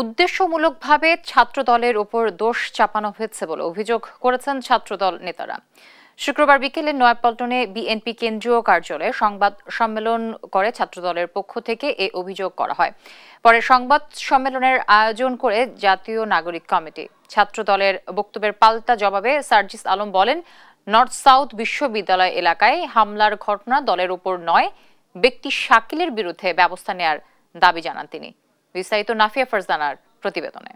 উদ্দেশ্যমূলকভাবে ছাত্রদলের উপর দোষ চাপানো হয়েছে বলে অভিযোগ করেছেন ছাত্রদল নেতারা। শুক্রবার বিকেলে নয়াপল্টনে বিএনপি কেন্দ্রীয় কার্যালয়ে সংবাদ সম্মেলন করে ছাত্রদলের পক্ষ থেকে এ অভিযোগ করা হয়। পরে সংবাদ সম্মেলনের আয়োজন করে জাতীয় নাগরিক কমিটি। ছাত্রদলের বক্তব্যের পাল্টা জবাবে সার্জিস আলম বলেন, নর্থ সাউথ বিশ্ববিদ্যালয় এলাকায় হামলার ঘটনা দলের উপর নয়, ব্যক্তি শাকিলের বিরুদ্ধে ব্যবস্থা নেয়ার দাবি জানান তিনি। বিস্তারিত নাফিয়া ফারজানার প্রতিবেদনে।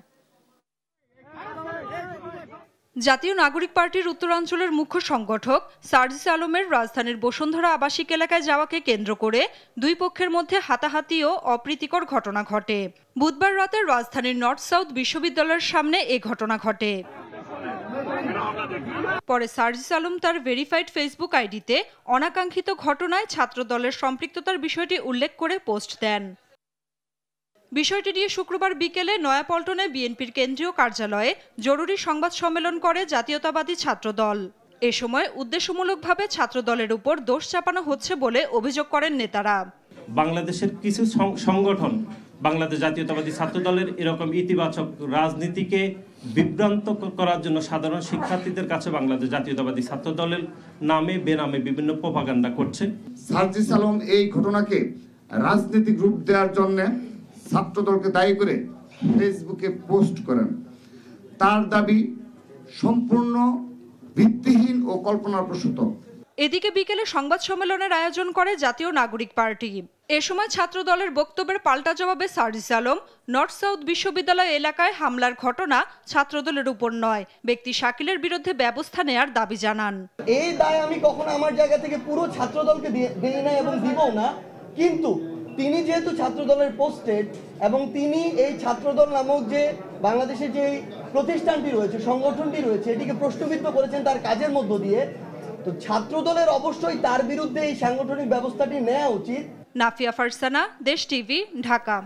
জাতীয় নাগরিক পার্টির উত্তরাঞ্চলের মুখ্য সংগঠক সার্জিস আলমের রাজধানীর বসুন্ধরা আবাসিক এলাকায় যাওয়াকে কেন্দ্র করে দুই পক্ষের মধ্যে হাতাহাতি ও অপ্রীতিকর ঘটনা ঘটে। বুধবার রাতে রাজধানীর নর্থ সাউথ বিশ্ববিদ্যালয়ের সামনে এ ঘটনা ঘটে। পরে সার্জিস আলম তার ভেরিফাইড ফেসবুক আইডিতে অনাকাঙ্ক্ষিত ঘটনায় ছাত্রদলের সম্পৃক্ততার বিষয়টি উল্লেখ করে পোস্ট দেন। বিষয়টি নিয়ে শুক্রবার বিকেলে নয়াপল্টনে বিএনপির কেন্দ্রীয় কার্যালয়ে জরুরি সংবাদ সম্মেলন করে জাতীয়তাবাদী ছাত্রদল। এ সময় উদ্দেশ্যমূলকভাবে ছাত্রদলের উপর দোষ চাপানো হচ্ছে বলে অভিযোগ করেন নেতারা। বাংলাদেশের কিছু সংগঠন বাংলাদেশ জাতীয়তাবাদী ছাত্রদলের এরকম ইতিবাচক রাজনীতিকে বিভ্রান্ত করার জন্য সাধারণ শিক্ষার্থীদের কাছে বাংলাদেশ জাতীয়তাবাদী ছাত্রদলের নামে বেনামে বিভিন্ন প্রোপাগান্ডা করছে। সার্জিস আলম এই ঘটনাকে রাজনৈতিক রূপ দেওয়ার জন্য ছাত্রদলকে দায়ী করে ফেসবুকে পোস্ট করেন। তার দাবি সম্পূর্ণ ভিত্তিহীন ও কল্পনাপ্রসূত। এদিকে বিকেলে সংবাদ সম্মেলনের আয়োজন করে জাতীয় নাগরিক পার্টি। এ সময় ছাত্রদলের বক্তব্যের পাল্টা জবাবে সার্জিস আলম নর্থ সাউথ বিশ্ববিদ্যালয় এলাকায় হামলার ঘটনা ছাত্রদলের উপর নয়, ব্যক্তি শাকিলের বিরুদ্ধে ব্যবস্থা নেয়ার দাবি জানান। এই দায় আমি কখনো আমার জায়গা থেকে পুরো ছাত্রদলকে দিই না এবং দিব না, কিন্তু তিনি যেহেতু ছাত্রদলের পোস্টেড এবং তিনি এই ছাত্রদল নামক যে বাংলাদেশের যে প্রতিষ্ঠানটি রয়েছে, সংগঠনটি রয়েছে, এটিকে প্রশ্নবিদ্ধ করেছেন তার কাজের মধ্য দিয়ে, তো ছাত্রদলের অবশ্যই তার বিরুদ্ধে এই সাংগঠনিক ব্যবস্থাটি নেওয়া উচিত। নাফিয়া ফারজানা, দেশ টিভি, ঢাকা।